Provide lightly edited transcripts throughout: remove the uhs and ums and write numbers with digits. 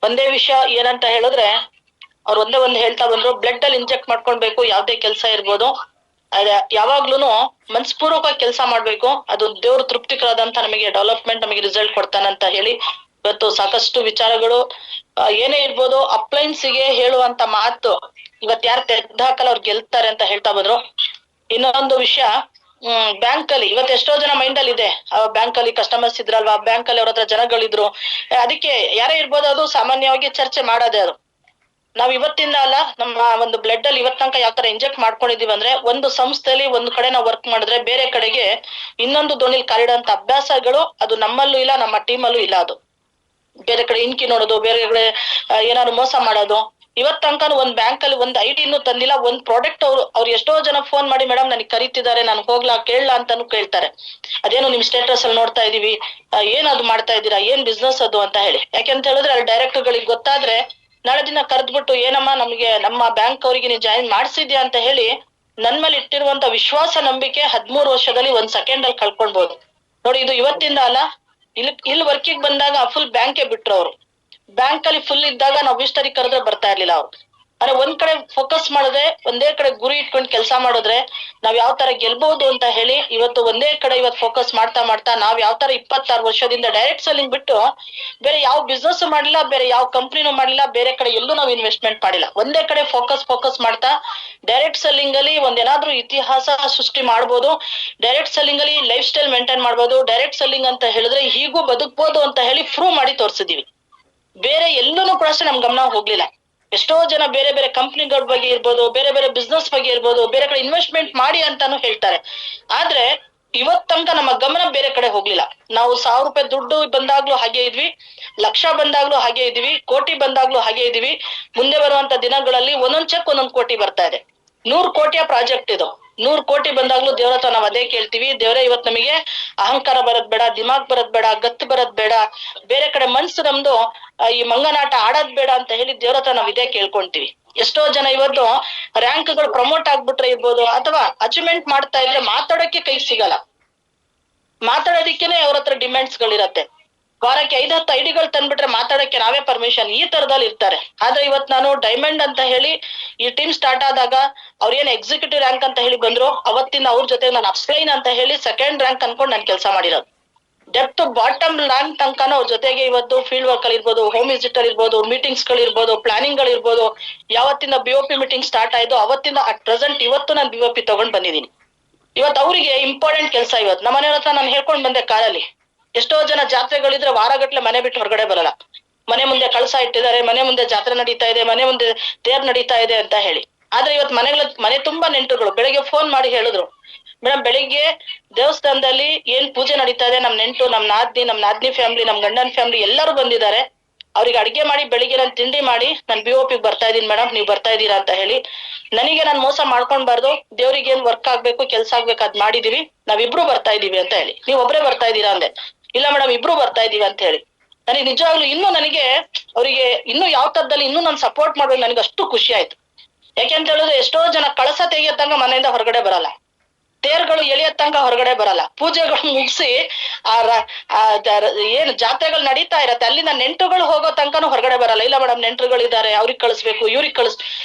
ಒಂದೇ ವಿಷಯ ಏನಂತ ಹೇಳಿದ್ರೆ ಅವ್ರು ಒಂದೇ ಹೇಳ್ತಾ ಬಂದ್ರು, ಬ್ಲಡ್ ಅಲ್ಲಿ ಇಂಜೆಕ್ಟ್ ಮಾಡ್ಕೊಳ್ಬೇಕು, ಯಾವ್ದೇ ಕೆಲಸ ಇರ್ಬೋದು, ಯಾವಾಗ್ಲೂನು ಮನಸ್ಪೂರ್ವಕವಾಗಿ ಕೆಲಸ ಮಾಡ್ಬೇಕು, ಅದು ದೇವ್ರ ತೃಪ್ತಿಕರದಂತ ನಮಗೆ ಡೆವಲಪ್ಮೆಂಟ್ ನಮಗೆ ರಿಸಲ್ಟ್ ಕೊಡ್ತಾನಂತ ಹೇಳಿ ಇವತ್ತು ಸಾಕಷ್ಟು ವಿಚಾರಗಳು ಏನೇ ಇರ್ಬೋದು ಅಪ್ಲೈನ್ಸಿಗೆ ಹೇಳುವಂತ ಮಾತು ಇವತ್ ಯಾರು ತೆಗ್ದಾಕಲ್ಲ ಅವ್ರು ಗೆಲ್ತಾರೆ ಅಂತ ಹೇಳ್ತಾ ಬಂದ್ರು. ಇನ್ನೊಂದು ವಿಷಯ, ಬ್ಯಾಂಕ್ ಅಲ್ಲಿ ಇವತ್ತು ಎಷ್ಟೋ ಜನ ಮೈಂಡ್ ಅಲ್ಲಿ ಇದೆ, ಬ್ಯಾಂಕ್ ಅಲ್ಲಿ ಕಸ್ಟಮರ್ಸ್ ಇದ್ರಲ್ವಾ, ಬ್ಯಾಂಕ್ ಅಲ್ಲಿ ಅವ್ರ ಹತ್ರ ಜನಗಳಿದ್ರು, ಅದಕ್ಕೆ ಯಾರೇ ಇರ್ಬೋದು, ಅದು ಸಾಮಾನ್ಯವಾಗಿ ಚರ್ಚೆ ಮಾಡೋದೇ. ಅದು ನಾವ್ ಇವತ್ತಿಂದ ಅಲ್ಲ, ನಮ್ಮ ಒಂದು ಬ್ಲಡ್ ಅಲ್ಲಿ ಇವತ್ ತನಕ ಯಾವ ತರ ಇಂಜೆಕ್ಟ್ ಮಾಡ್ಕೊಂಡಿದೀವಿ ಅಂದ್ರೆ, ಒಂದು ಸಂಸ್ಥೆಯಲ್ಲಿ ಒಂದು ಕಡೆ ನಾವು ವರ್ಕ್ ಮಾಡಿದ್ರೆ ಬೇರೆ ಕಡೆಗೆ ಇನ್ನೊಂದು ದೋಣಿಲ್ ಕಾಲಿಡುವಂತ ಅಭ್ಯಾಸಗಳು ಅದು ನಮ್ಮಲ್ಲೂ ಇಲ್ಲ, ನಮ್ಮ ಟೀಮಲ್ಲೂ ಇಲ್ಲ. ಅದು ಬೇರೆ ಕಡೆ ಇನ್ಕಿ ನೋಡೋದು, ಬೇರೆ ಕಡೆ ಏನಾದ್ರು ಮೋಸ ಮಾಡೋದು. ಇವತ್ ತನಕ ಒಂದ್ ಬ್ಯಾಂಕ್ ಅಲ್ಲಿ ಒಂದ್ ಐಡಿ ಇನ್ನೂ ತಂದಿಲ್ಲ, ಒಂದ್ ಪ್ರಾಡಕ್ಟ್ ಅವ್ರು ಎಷ್ಟೋ ಜನ ಫೋನ್ ಮಾಡಿ ಮೇಡಮ್ ನನಗೆ ಕರೀತಿದ್ದಾರೆ, ನಾನು ಹೋಗ್ಲಾ ಕೇಳಲಾ ಅಂತಾನು ಕೇಳ್ತಾರೆ. ಅದೇನು ನಿಮ್ ಸ್ಟೇಟಸ್ ಅಲ್ಲಿ ನೋಡ್ತಾ ಇದೀವಿ, ಏನ್ ಅದು ಮಾಡ್ತಾ ಇದ್ದೀರಾ, ಏನ್ ಬಿಸ್ನೆಸ್ ಅದು ಅಂತ ಹೇಳಿ. ಯಾಕೆಂತ ಹೇಳಿದ್ರೆ ಅಲ್ಲಿ ಡೈರೆಕ್ಟರ್ ಗಳಿಗೆ ಗೊತ್ತಾದ್ರೆ ನಾಳೆ ದಿನ ಕರೆದ್ಬಿಟ್ಟು ಏನಮ್ಮ ನಮ್ಗೆ ನಮ್ಮ ಬ್ಯಾಂಕ್ ಅವರಿಗೆ ನೀವು ಜಾಯಿನ್ ಮಾಡ್ಸಿದ್ಯಾ ಅಂತ ಹೇಳಿ ನನ್ ಮೇಲೆ ಇಟ್ಟಿರುವಂತ ವಿಶ್ವಾಸ ನಂಬಿಕೆ 13 ವರ್ಷದಲ್ಲಿ 1 ಸೆಕೆಂಡ್ ಅಲ್ಲಿ ಕಳ್ಕೊಳ್ಬಹುದು ನೋಡಿ. ಇದು ಇವತ್ತಿಂದ ಅಲ್ಲ, ಇಲ್ಲಿ ವರ್ಕಿಗೆ ಬಂದಾಗ ಫುಲ್ ಬ್ಯಾಂಕೇ ಬಿಟ್ರು ಅವರು. ಬ್ಯಾಂಕ್ ಅಲ್ಲಿ ಫುಲ್ ಇದ್ದಾಗ ನಾವು ವಿಸ್ಟರಿ ಕರೆದ್ರೆ ಬರ್ತಾ ಇರ್ಲಿಲ್ಲ ಅವ್ರು. ಅಂದ್ರೆ ಒಂದ್ ಕಡೆ ಫೋಕಸ್ ಮಾಡಿದ್ರೆ, ಒಂದೇ ಕಡೆ ಗುರಿ ಇಟ್ಕೊಂಡು ಕೆಲಸ ಮಾಡಿದ್ರೆ ನಾವ್ ಯಾವ ತರ ಗೆಲ್ಬಹುದು ಅಂತ ಹೇಳಿ ಇವತ್ತು ಒಂದೇ ಕಡೆ ಇವತ್ತು ಫೋಕಸ್ ಮಾಡ್ತಾ ಮಾಡ್ತಾ ನಾವ್ ಯಾವ ತರ 26 ವರ್ಷದಿಂದ ಡೈರೆಕ್ಟ್ ಸೆಲ್ಲಿಂಗ್ ಬಿಟ್ಟು ಬೇರೆ ಯಾವ ಬಿಸ್ನೆಸ್ ಮಾಡಿಲ್ಲ, ಬೇರೆ ಯಾವ ಕಂಪ್ನಿನೂ ಮಾಡಿಲ್ಲ, ಬೇರೆ ಕಡೆ ಎಲ್ಲೂ ನಾವು ಇನ್ವೆಸ್ಟ್ಮೆಂಟ್ ಮಾಡಿಲ್ಲ. ಒಂದೇ ಕಡೆ ಫೋಕಸ್ ಮಾಡ್ತಾ ಡೈರೆಕ್ಟ್ ಸೆಲ್ಲಿಂಗ್ ಅಲ್ಲಿ ಒಂದೇನಾದ್ರೂ ಇತಿಹಾಸ ಸೃಷ್ಟಿ ಮಾಡ್ಬೋದು, ಡೈರೆಕ್ಟ್ ಸೆಲ್ಲಿಂಗ್ ಅಲ್ಲಿ ಲೈಫ್ ಸ್ಟೈಲ್ ಮೇಂಟೈನ್ ಮಾಡ್ಬೋದು, ಡೈರೆಕ್ಟ್ ಸೆಲ್ಲಿಂಗ್ ಅಂತ ಹೇಳಿದ್ರೆ ಹೀಗೂ ಬದುಕ್ಬೋದು ಅಂತ ಹೇಳಿ ಪ್ರೂವ್ ಮಾಡಿ ತೋರಿಸಿದೀವಿ. ಬೇರೆ ಎಲ್ಲೂನು ಕೂಡ ಅಷ್ಟೇ ನಮ್ ಗಮನ ಹೋಗ್ಲಿಲ್ಲ. ಎಷ್ಟೋ ಜನ ಬೇರೆ ಬೇರೆ ಕಂಪ್ನಿಗಳ ಬಗ್ಗೆ ಇರ್ಬೋದು, ಬೇರೆ ಬೇರೆ ಬಿಸ್ನೆಸ್ ಬಗ್ಗೆ ಇರ್ಬೋದು, ಬೇರೆ ಕಡೆ ಇನ್ವೆಸ್ಟ್ಮೆಂಟ್ ಮಾಡಿ ಅಂತಾನು ಹೇಳ್ತಾರೆ. ಆದ್ರೆ ಇವತ್ ತನಕ ನಮ್ಮ ಗಮನ ಬೇರೆ ಕಡೆ ಹೋಗ್ಲಿಲ್ಲ. ನಾವು 1000 ರೂಪಾಯಿ ದುಡ್ಡು ಬಂದಾಗ್ಲೂ ಹಾಗೆ ಇದ್ವಿ, ಲಕ್ಷ ಬಂದಾಗ್ಲೂ ಹಾಗೆ ಇದ್ವಿ, ಕೋಟಿ ಬಂದಾಗ್ಲೂ ಹಾಗೆ ಇದ್ವಿ. ಮುಂದೆ ಬರುವಂತ ದಿನಗಳಲ್ಲಿ ಒಂದೊಂದ್ ಚೆಕ್ 1 ಕೋಟಿ ಬರ್ತಾ ಇದೆ. 100 ಕೋಟಿಯ ಪ್ರಾಜೆಕ್ಟ್ ಇದು. 100 ಕೋಟಿ ಬಂದಾಗ್ಲೂ ದೇವ್ರ ಹತ್ರ ನಾವ್ ಅದೇ ಕೇಳ್ತೀವಿ, ದೇವ್ರೇ ಇವತ್ ನಮಗೆ ಅಹಂಕಾರ ಬರದ್ ಬೇಡ, ದಿಮಾಗ್ ಬರದ್ ಬೇಡ, ಗತ್ತು ಬರದ್ ಬೇಡ, ಬೇರೆ ಕಡೆ ಮನ್ಸು ನಮ್ದು ಈ ಮಂಗನಾಟ ಆಡೋದ್ ಬೇಡ ಅಂತ ಹೇಳಿ ದೇವ್ರ ಹತ್ರ ನಾವ್ ಇದೇ ಕೇಳ್ಕೊಂತೀವಿ. ಎಷ್ಟೋ ಜನ ಇವತ್ತು ರ್ಯಾಂಕ್ಗಳು ಪ್ರಮೋಟ್ ಆಗ್ಬಿಟ್ರೆ ಇರ್ಬೋದು, ಅಥವಾ ಅಚೀವ್ಮೆಂಟ್ ಮಾಡ್ತಾ ಇದ್ರೆ ಮಾತಾಡೋಕೆ ಕೈ ಸಿಗಲ್ಲ, ಮಾತಾಡೋದಿಕ್ಕೇನೆ ಅವ್ರ ಹತ್ರ ಡಿಮ್ಯಾಂಡ್ಸ್ ಗಳಿರತ್ತೆ. ವಾರಕ್ಕೆ 5-10 ಐಡಿಗಳು ತಂದ್ಬಿಟ್ರೆ ಮಾತಾಡಕ್ಕೆ ನಾವೇ ಪರ್ಮಿಷನ್, ಈ ತರದಲ್ಲಿ ಇರ್ತಾರೆ. ಆದ್ರೆ ಇವತ್ ನಾನು ಡೈಮಂಡ್ ಅಂತ ಹೇಳಿ ಈ ಟೀಮ್ ಸ್ಟಾರ್ಟ್ ಆದಾಗ ಅವ್ರೇನ್ ಎಕ್ಸಿಕ್ಯೂಟಿವ್ ರ್ಯಾಂಕ್ ಅಂತ ಹೇಳಿ ಬಂದ್ರು, ಅವತ್ತಿನ ಅವ್ರ ಜೊತೆ ನಾನು ಅಪ್ಸ್ಲೈನ್ ಅಂತ ಹೇಳಿ 2nd ರ್ಯಾಂಕ್ ಅನ್ಕೊಂಡು ನಾನು ಕೆಲಸ ಮಾಡಿರೋದು. ಡೆಪ್ತ್ ಬಾಟಮ್ ರ್ಯಾಂಕ್ ತನಕನೂ ಅವ್ರ ಜೊತೆಗೆ ಇವತ್ತು ಫೀಲ್ಡ್ ವರ್ಕ್ ಅಲ್ಲಿ ಇರ್ಬೋದು, ಹೋಮ್ ವಿಸಿಟ್ ಅಲ್ಲಿ ಇರ್ಬೋದು, ಮೀಟಿಂಗ್ಸ್ ಗಳಿರ್ಬೋದು, ಪ್ಲಾನಿಂಗ್ ಗಳಿರ್ಬೋದು, ಯಾವತ್ತಿಂದ BOP ಮೀಟಿಂಗ್ ಸ್ಟಾರ್ಟ್ ಆಯ್ತು ಅವತ್ತಿಂದ ಅಟ್ ಪ್ರೆಸೆಂಟ್ ಇವತ್ತು ನಾನು BOP ತಗೊಂಡ್ ಬಂದಿದ್ದೀನಿ. ಇವತ್ತು ಅವರಿಗೆ ಇಂಪಾರ್ಟೆಂಟ್ ಕೆಲಸ. ಇವತ್ತು ನಮ್ಮ ಮನೆಯವ್ರ ಹತ್ರ ನಾನು ಹೇಳ್ಕೊಂಡ್ ಬಂದೆ ಕಾರಲ್ಲಿ, ಎಷ್ಟೋ ಜನ ಜಾತ್ರೆಗಳಿದ್ರೆ ವಾರಗಟ್ಲೆ ಮನೆ ಬಿಟ್ಟು ಹೊರಗಡೆ ಬರಲ್ಲ. ಮನೆ ಮುಂದೆ ಕಳಸ ಇಟ್ಟಿದ್ದಾರೆ, ಮನೆ ಮುಂದೆ ಜಾತ್ರೆ ನಡೀತಾ ಇದೆ, ಮನೆ ಮುಂದೆ ತೇರ್ ನಡೀತಾ ಇದೆ ಅಂತ ಹೇಳಿ. ಆದ್ರೆ ಇವತ್ತು ಮನೆ ತುಂಬಾ ನೆಂಟರುಗಳು ಬೆಳಿಗ್ಗೆ ಫೋನ್ ಮಾಡಿ ಹೇಳಿದ್ರು, ಮೇಡಮ್ ಬೆಳಿಗ್ಗೆ ದೇವಸ್ಥಾನದಲ್ಲಿ ಏನ್ ಪೂಜೆ ನಡೀತಾ ಇದೆ, ನಮ್ ನೆಂಟು, ನಮ್ ನಾದ್ನಿ ಫ್ಯಾಮಿಲಿ, ನಮ್ ಗಂಡನ್ ಫ್ಯಾಮಿಲಿ ಎಲ್ಲರೂ ಬಂದಿದ್ದಾರೆ, ಅವ್ರಿಗೆ ಅಡಿಗೆ ಮಾಡಿ ಬೆಳಿಗ್ಗೆ ನಾನು ತಿಂಡಿ ಮಾಡಿ ನಾನು BOP ಬರ್ತಾ ಇದೀನಿ ಮೇಡಮ್, ನೀವ್ ಬರ್ತಾ ಇದ್ದೀರಾ ಅಂತ ಹೇಳಿ. ನನಗೆ ನಾನು ಮೋಸ ಮಾಡ್ಕೊಂಡ್ಬಾರ್ದು, ದೇವ್ರಿಗೆ ಏನ್ ವರ್ಕ್ ಆಗ್ಬೇಕು, ಕೆಲ್ಸ ಆಗ್ಬೇಕು ಅದ್ ಮಾಡಿದೀವಿ, ನಾವಿಬ್ರು ಬರ್ತಾ ಇದೀವಿ ಅಂತ ಹೇಳಿ. ನೀವ್ ಒಬ್ರೇ ಬರ್ತಾ ಇದ್ದೀರಾ ಅಂದೆ. ಇಲ್ಲ ಮೇಡಮ್ ಇಬ್ರು ಬರ್ತಾ ಇದೀವಿ ಅಂತ ಹೇಳಿ. ನನಗೆ ನಿಜವಾಗ್ಲೂ ಇನ್ನೂ ನನಗೆ ಅವರಿಗೆ ಇನ್ನೂ ಯಾವ ತರದಲ್ಲಿ ಇನ್ನೂ ನಾನು ಸಪೋರ್ಟ್ ಮಾಡ್ಬೇಕು, ನನಗೆ ಅಷ್ಟು ಖುಷಿ ಆಯ್ತು. ಯಾಕೆಂತ ಹೇಳಿದ್ರೆ ಎಷ್ಟೋ ಜನ ಕಳಸ ತೆಗಿಯತ್ತಂಗ ಮನೆಯಿಂದ ಹೊರಗಡೆ ಬರಲ್ಲ, ತೇರ್ಗಳು ಎಳೆಯತ್ತಂಗ ಹೊರಗಡೆ ಬರಲ್ಲ, ಪೂಜೆಗಳು ಮುಗಿಸಿ ಏನು ಜಾತ್ರೆಗಳು ನಡೀತಾ ಇರತ್ತೆ ಅಲ್ಲಿಂದ ನೆಂಟರುಗಳು ಹೋಗೋ ತನಕನೂ ಹೊರಗಡೆ ಬರಲ್ಲ. ಇಲ್ಲ ಮೇಡಮ್ ನೆಂಟರುಗಳಿದ್ದಾರೆ, ಅವ್ರಿಗೆ ಕಳಿಸ್ಬೇಕು, ಇವ್ರಿಗೆ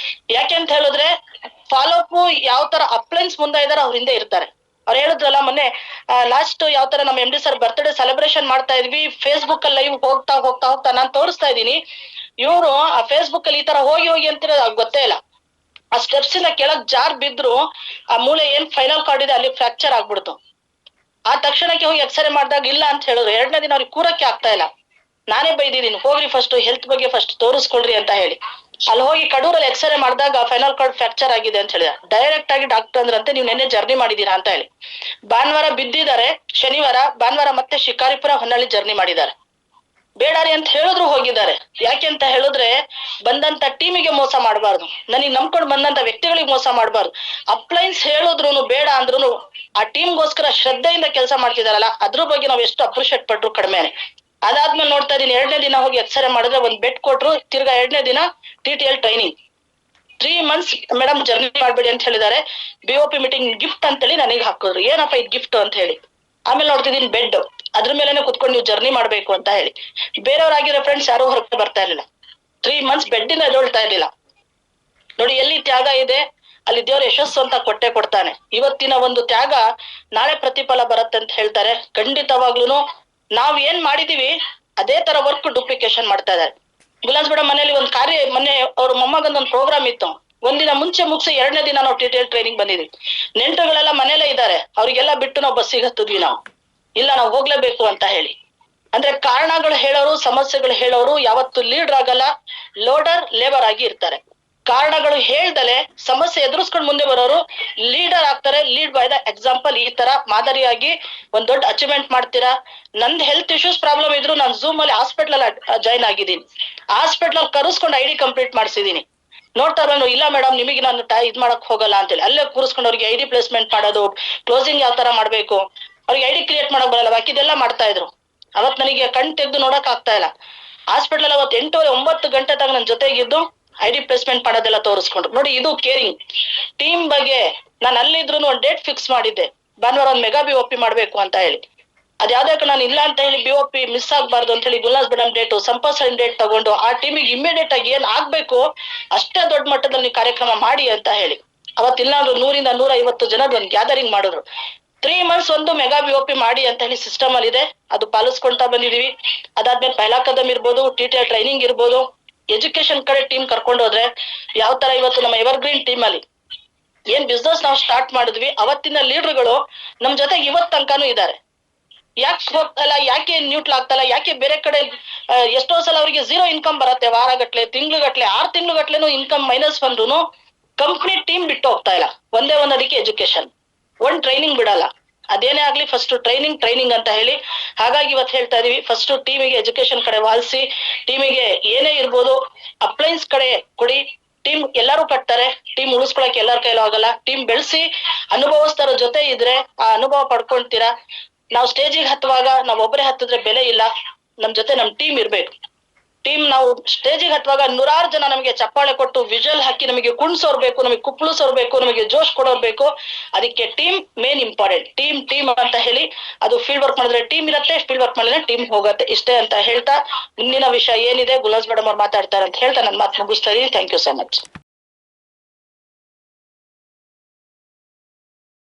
ಯಾಕೆಂತ ಹೇಳಿದ್ರೆ ಫಾಲೋ ಅಪ್ ಯಾವ ತರ ಅಪ್ಲೈನ್ಸ್ ಮುಂದೆ ಇದಾರೆ ಅವ್ರ ಹಿಂದೆ ಇರ್ತಾರೆ. ಅವ್ರು ಹೇಳಿದ್ರಲ್ಲ ಮೊನ್ನೆ ಲಾಸ್ಟ್ ಯಾವ ತರ ನಮ್ಮ MD ಸರ್ ಬರ್ತ್ಡೇ ಸೆಲೆಬ್ರೇಷನ್ ಮಾಡ್ತಾ ಇದ್ವಿ, ಫೇಸ್ಬುಕ್ ಅಲ್ಲಿ ಲೈವ್ ಹೋಗ್ತಾ ನಾನ್ ತೋರಿಸ್ತಾ ಇದೀನಿ. ಇವ್ರು ಆ ಫೇಸ್ಬುಕ್ ಅಲ್ಲಿ ಈ ತರ ಹೋಗಿ ಅಂತಿರೋ ಗೊತ್ತೇ ಇಲ್ಲ. ಆ ಸ್ಟೆಪ್ಸ್ ಇಂದ ಕೆಳಗ್ ಜಾರ್ ಬಿದ್ರು, ಆ ಮೂಳೆ ಏನ್ ಫೈನಲ್ ಕಾರ್ಡ್ ಇದೆ ಅಲ್ಲಿ ಫ್ರಾಕ್ಚರ್ ಆಗ್ಬಿಡ್ತು. ಆ ತಕ್ಷಣಕ್ಕೆ ಹೋಗಿ ಎಕ್ಸ್ರೇ ಮಾಡಿದಾಗ ಇಲ್ಲ ಅಂತ ಹೇಳಿದ್ರು. 2ನೇ ದಿನ ಅವ್ರಿಗೆ ಕೂರಕ್ಕೆ ಆಗ್ತಾ ಇಲ್ಲ. ನಾನೇ ಬೈದಿದ್ದೀನಿ, ಹೋಗ್ರಿ ಫಸ್ಟ್ ಹೆಲ್ತ್ ಬಗ್ಗೆ ಫಸ್ಟ್ ತೋರಿಸ್ಕೊಳ್ರಿ ಅಂತ ಹೇಳಿ. ಅಲ್ಲಿ ಹೋಗಿ ಕಡೂರಲ್ಲಿ ಎಕ್ಸ್ರೇ ಮಾಡಿದಾಗ ಫೈನಲ್ ಕಾರ್ಡ್ ಫ್ರಾಕ್ಚರ್ ಆಗಿದೆ ಅಂತ ಹೇಳಿದ. ಡೈರೆಕ್ಟ್ ಆಗಿ ಡಾಕ್ಟರ್ ಅಂದ್ರಂತೆ ನೀವು ನೆನ್ನೆ ಜರ್ನಿ ಮಾಡಿದೀರಾ ಅಂತ ಹೇಳಿ. ಭಾನುವಾರ ಬಿದ್ದಿದ್ದಾರೆ, ಶನಿವಾರ ಭಾನುವಾರ ಮತ್ತೆ ಶಿಕಾರಿಪುರ ಹೊನ್ನಳ್ಳಿ ಜರ್ನಿ ಮಾಡಿದ್ದಾರೆ. ಬೇಡಾರಿ ಅಂತ ಹೇಳಿದ್ರು ಹೋಗಿದ್ದಾರೆ. ಯಾಕೆ ಅಂತ ಹೇಳಿದ್ರೆ ಬಂದಂತ ಟೀಮಿಗೆ ಮೋಸ ಮಾಡಬಾರ್ದು, ನನಗೆ ನಂಬ್ಕೊಂಡು ಬಂದಂತ ವ್ಯಕ್ತಿಗಳಿಗೆ ಮೋಸ ಮಾಡಬಾರ್ದು. ಅಪ್ಲೈನ್ಸ್ ಹೇಳಿದ್ರು ಬೇಡ ಅಂದ್ರು ಆ ಟೀಮ್ಗೋಸ್ಕರ ಶ್ರದ್ಧೆಯಿಂದ ಕೆಲಸ ಮಾಡ್ತಿದಾರಲ್ಲ, ಅದ್ರ ಬಗ್ಗೆ ನಾವು ಎಷ್ಟು ಅಪ್ರಿಶಿಯೇಟ್ ಪಟ್ರು ಕಡಿಮೆನೆ. ಅದಾದ್ಮೇಲೆ ನೋಡ್ತಾ ಇದೀನಿ 2ನೇ ದಿನ ಹೋಗಿ ಎಕ್ಸ್ರೇ ಮಾಡಿದ್ರೆ ಒಂದ್ ಬೆಡ್ ಕೊಟ್ರು, ತಿರ್ಗಾ 2ನೇ ದಿನ TTL training 3 months madam journey ಮಾಡ್ಬೇಡಿ ಅಂತ ಹೇಳಿದ್ದಾರೆ. BOP ಮೀಟಿಂಗ್ ಗಿಫ್ಟ್ ಅಂತೇಳಿ ನನಗೆ ಹಾಕಿದ್ರು, ಏನಪ್ಪ ಇದು ಗಿಫ್ಟ್ ಅಂತ ಹೇಳಿ. ಆಮೇಲೆ ನೋಡ್ತಿದೀನಿ ಬೆಡ್, ಅದ್ರ ಮೇಲೆನೆ ಕುತ್ಕೊಂಡು ನೀವು ಜರ್ನಿ ಮಾಡ್ಬೇಕು ಅಂತ ಹೇಳಿ. ಬೇರೆಯವ್ರಾಗಿರೋ ಫ್ರೆಂಡ್ಸ್ ಯಾರು ಹೊರಗೆ ಬರ್ತಾ ಇರ್ಲಿಲ್ಲ. 3 months ಬೆಡ್ಡಿಂದ ಎದೊಳ್ತಾ ಇರ್ಲಿಲ್ಲ. ನೋಡಿ, ಎಲ್ಲಿ ತ್ಯಾಗ ಇದೆ ಅಲ್ಲಿ ದೇವ್ರ ಯಶಸ್ಸು ಅಂತ ಕೊಡ್ತಾನೆ. ಇವತ್ತಿನ ಒಂದು ತ್ಯಾಗ ನಾಳೆ ಪ್ರತಿಫಲ ಬರುತ್ತೆ ಅಂತ ಹೇಳ್ತಾರೆ. ಖಂಡಿತವಾಗ್ಲೂನು ನಾವ್ ಏನ್ ಮಾಡಿದೀವಿ ಅದೇ ತರ ವರ್ಕ್ ಡುಪ್ಲಿಕೇಶನ್ ಮಾಡ್ತಾ ಇದ್ದಾರೆ. ಗುಲಾಸ್ ಮೇಡಮ್ ಮನೇಲಿ ಒಂದ್ ಕಾರ್ಯ, ಮೊನ್ನೆ ಅವ್ರ ಮೊಮ್ಮಗಂದ ಒಂದು ಪ್ರೋಗ್ರಾಮ್ ಇತ್ತು. ಒಂದಿನ ಮುಂಚೆ ಮುಗಿಸಿ 2ನೇ ದಿನ ನಾವು ಟಿಟಿಎಲ್ ಟ್ರೈನಿಂಗ್ ಬಂದಿದ್ವಿ. ನೆಂಟರುಗಳೆಲ್ಲ ಮನೇಲೇ ಇದ್ದಾರೆ, ಅವ್ರಿಗೆಲ್ಲ ಬಿಟ್ಟು ನಾವು ಬಸ್ಸಿಗೆ ಹತ್ತಿದ್ವಿ. ನಾವು ಇಲ್ಲ, ನಾವು ಹೋಗ್ಲೇಬೇಕು ಅಂತ ಹೇಳಿ. ಅಂದ್ರೆ ಕಾರಣಗಳು ಹೇಳೋರು, ಸಮಸ್ಯೆಗಳು ಹೇಳೋರು ಯಾವತ್ತು ಲೀಡರ್ ಆಗಲ್ಲ, ಲೋಡರ್ ಲೇಬರ್ ಆಗಿ ಇರ್ತಾರೆ. ಕಾರಣಗಳು ಹೇಳ್ದಲೆ ಸಮಸ್ಯೆ ಎದುರಿಸ್ಕೊಂಡು ಮುಂದೆ ಬರೋರು ಲೀಡರ್ ಆಗ್ತಾರೆ. Lead by the example. ಈ ತರ ಮಾದರಿಯಾಗಿ ಒಂದ್ ದೊಡ್ಡ ಅಚೀವ್ಮೆಂಟ್ ಮಾಡ್ತೀರಾ. ನಂದ್ ಹೆಲ್ತ್ ಇಶ್ಯೂಸ್ ಪ್ರಾಬ್ಲಮ್ ಇದ್ರು ನಾನು ಝೂಮ್ ಅಲ್ಲಿ ಹಾಸ್ಪಿಟಲ್ ಅಲ್ಲಿ ಜಾಯ್ನ್ ಆಗಿದ್ದೀನಿ. ಹಾಸ್ಪಿಟಲ್ ಅಲ್ಲಿ ಕರೆಸ್ಕೊಂಡು ID ಕಂಪ್ಲೀಟ್ ಮಾಡಿಸಿದೀನಿ. ನೋಡ್ತಾ ಇರೋನು, ಇಲ್ಲ ಮೇಡಮ್ ನಿಮಗೆ ನಾನು ಇದ್ ಮಾಡಕ್ ಹೋಗಲ್ಲ ಅಂತೇಳಿ ಅಲ್ಲೇ ಕೂರಿಸ್ಕೊಂಡು ಅವ್ರಿಗೆ ID ಪ್ಲೇಸ್ಮೆಂಟ್ ಮಾಡೋದು, ಕ್ಲೋಸಿಂಗ್ ಯಾವ ತರ ಮಾಡ್ಬೇಕು, ಅವ್ರಿಗೆ ID ಕ್ರಿಯೇಟ್ ಮಾಡಕ್ ಬರಲ್ಲ, ಬಾಕಿದೆಲ್ಲ ಮಾಡ್ತಾ ಇದ್ರು. ಅವತ್ ನನಗೆ ಕಣ್ ತೆಗೆದು ನೋಡಕ್ ಆಗ್ತಾ ಇಲ್ಲ. ಹಾಸ್ಪಿಟಲ್ ಅಲ್ಲಿ ಅವತ್ತು 8:30-9 ಗಂಟೆ ತಗ ನನ್ ಜೊತೆಗಿದ್ದು ID ಪ್ಲೇಸ್ಮೆಂಟ್ ಮಾಡೋದೆಲ್ಲ ತೋರಿಸ್ಕೊಂಡ್ರು. ನೋಡಿ, ಇದು ಕೇರಿಂಗ್. ಟೀಮ್ ಬಗ್ಗೆ ನಾನು ಅಲ್ಲಿದ್ರು ಒಂದ್ ಡೇಟ್ ಫಿಕ್ಸ್ ಮಾಡಿದ್ದೆ, ಭಾನುವಾರ ಒಂದ್ ಮೆಗಾ BOP ಮಾಡ್ಬೇಕು ಅಂತ ಹೇಳಿ. ಅದ್ಯಾವ್ದಕ್ಕೆ ನಾನು ಇಲ್ಲ ಅಂತ ಹೇಳಿ BOP ಮಿಸ್ ಆಗ್ಬಾರ್ದು ಅಂತ ಹೇಳಿ ಗುಲ್ನಾಸ್ ಮೇಡಮ್ ಡೇಟು ಸಂಪರ್ಸನ್ ಡೇಟ್ ತಗೊಂಡು ಆ ಟೀಮಿಗೆ ಇಮಿಡಿಯೇಟ್ ಆಗಿ ಏನ್ ಆಗ್ಬೇಕು ಅಷ್ಟೇ ದೊಡ್ಡ ಮಟ್ಟದಲ್ಲಿ ಕಾರ್ಯಕ್ರಮ ಮಾಡಿ ಅಂತ ಹೇಳಿ ಅವತ್ತಿಲ್ಲ ಅಂದ್ರೆ 100-150 ಜನದ ಒಂದು ಗ್ಯಾದರಿಂಗ್ ಮಾಡಿದ್ರು. 3 months ಒಂದು ಮೆಗಾ BOP ಮಾಡಿ ಅಂತ ಹೇಳಿ ಸಿಸ್ಟಮ್ ಅಲ್ಲಿ ಇದೆ. ಅದು ಪಾಲಿಸ್ಕೊಂತಾ ಬಂದಿದೀವಿ. ಅದಾದ್ಮೇಲೆ ಪೈಲಾ ಕದಮ್ ಇರ್ಬೋದು, TTL ಟ್ರೈನಿಂಗ್ ಇರ್ಬೋದು, ಎಜುಕೇಶನ್ ಕಡೆ ಟೀಮ್ ಕರ್ಕೊಂಡು ಹೋದ್ರೆ ಯಾವ ತರ ಇವತ್ತು ನಮ್ಮ ಎವರ್ಗ್ರೀನ್ ಟೀಮ್ ಅಲ್ಲಿ ಏನ್ ಬಿಸ್ನೆಸ್ ನಾವು ಸ್ಟಾರ್ಟ್ ಮಾಡಿದ್ವಿ ಅವತ್ತಿನ ಲೀಡರ್ಗಳು ನಮ್ ಜೊತೆಗೆ ಇವತ್ ತನಕನೂ ಇದ್ದಾರೆ. ಯಾಕೆ ಹೋಗ್ತಲ್ಲ, ಯಾಕೆ ನ್ಯೂಟ್ಲ್ ಆಗ್ತಲ್ಲ, ಯಾಕೆ ಬೇರೆ ಕಡೆ ಎಷ್ಟೋ ಸಲ ಅವರಿಗೆ 0 ಇನ್ಕಮ್ ಬರುತ್ತೆ, ವಾರಗಟ್ಲೆ, ತಿಂಗ್ಳುಗಟ್ಲೆ, 6 ತಿಂಗ್ಳುಗಟ್ಲೆನೂ ಇನ್ಕಮ್ ಮೈನಸ್ ಬಂದ್ರು ಕಂಪ್ಲೀಟ್ ಟೀಮ್ ಬಿಟ್ಟು ಹೋಗ್ತಾ ಇಲ್ಲ. ಒಂದೇ ಅದಕ್ಕೆ ಎಜುಕೇಶನ್, ಒಂದ್ ಟ್ರೈನಿಂಗ್ ಬಿಡಲ್ಲ. ಅದೇನೇ ಆಗ್ಲಿ ಫಸ್ಟ್ ಟ್ರೈನಿಂಗ್ ಅಂತ ಹೇಳಿ. ಹಾಗಾಗಿ ಇವತ್ತು ಹೇಳ್ತಾ ಇದೀವಿ, ಫಸ್ಟ್ ಟೀಮಿಗೆ ಎಜುಕೇಶನ್ ಕಡೆ ವಾಲ್ಸಿ, ಟೀಮಿಗೆ ಏನೇ ಇರ್ಬೋದು ಅಪ್ಲೈನ್ಸ್ ಕಡೆ ಕೊಡಿ. ಟೀಮ್ ಎಲ್ಲರೂ ಕಟ್ತಾರೆ, ಟೀಮ್ ಉಳಿಸ್ಕೊಳಕ್ ಎಲ್ಲರ ಕೈಲೂ ಆಗಲ್ಲ. ಟೀಮ್ ಬೆಳೆಸಿ ಅನುಭವಸ್ಥರ ಜೊತೆ ಇದ್ರೆ ಆ ಅನುಭವ ಪಡ್ಕೊಂತೀರಾ. ನಾವು ಸ್ಟೇಜಿಗೆ ಹತ್ತುವಾಗ ನಾವ್ ಒಬ್ಬರೇ ಹತ್ತಿದ್ರೆ ಬೆಲೆ ಇಲ್ಲ, ನಮ್ ಜೊತೆ ನಮ್ ಟೀಮ್ ಇರ್ಬೇಕು. ಟೀಮ್ ನಾವು ಸ್ಟೇಜಿಗೆ ಹತ್ತುವಾಗ 100 ಜನ ನಮಗೆ ಚಪ್ಪಾಳೆ ಕೊಟ್ಟು ವಿಜುವಲ್ ಹಾಕಿ ನಮಗೆ ಕುಣ್ಸೋರ್ ಬೇಕು, ನಮಗೆ ಕುಪ್ಪಳಿಸೋರ್ ಬೇಕು, ನಮಗೆ ಜೋಶ್ ಕೊಡೋರ್ ಬೇಕು. ಅದಕ್ಕೆ ಟೀಮ್ ಮೇನ್ ಇಂಪಾರ್ಟೆಂಟ್. ಟೀಮ್ ಅಂತ ಹೇಳಿ ಅದು ಫೀಲ್ಡ್ ವರ್ಕ್ ಮಾಡಿದ್ರೆ ಟೀಮ್ ಇರತ್ತೆ, ಫೀಲ್ಡ್ ವರ್ಕ್ ಮಾಡಿದ್ರೆ ಟೀಮ್ ಹೋಗತ್ತೆ. ಇಷ್ಟೇ ಅಂತ ಹೇಳ್ತಾ ಮುಂದಿನ ವಿಷಯ ಏನಿದೆ ಗುಲಾಸ್ ಮೇಡಮ್ ಅವ್ರು ಮಾತಾಡ್ತಾರೆ ಅಂತ ಹೇಳ್ತಾ ನನ್ನ ಮಾತು ಮುಗಿಸ್ತಾ ಇದೀನಿ. Thank you so much.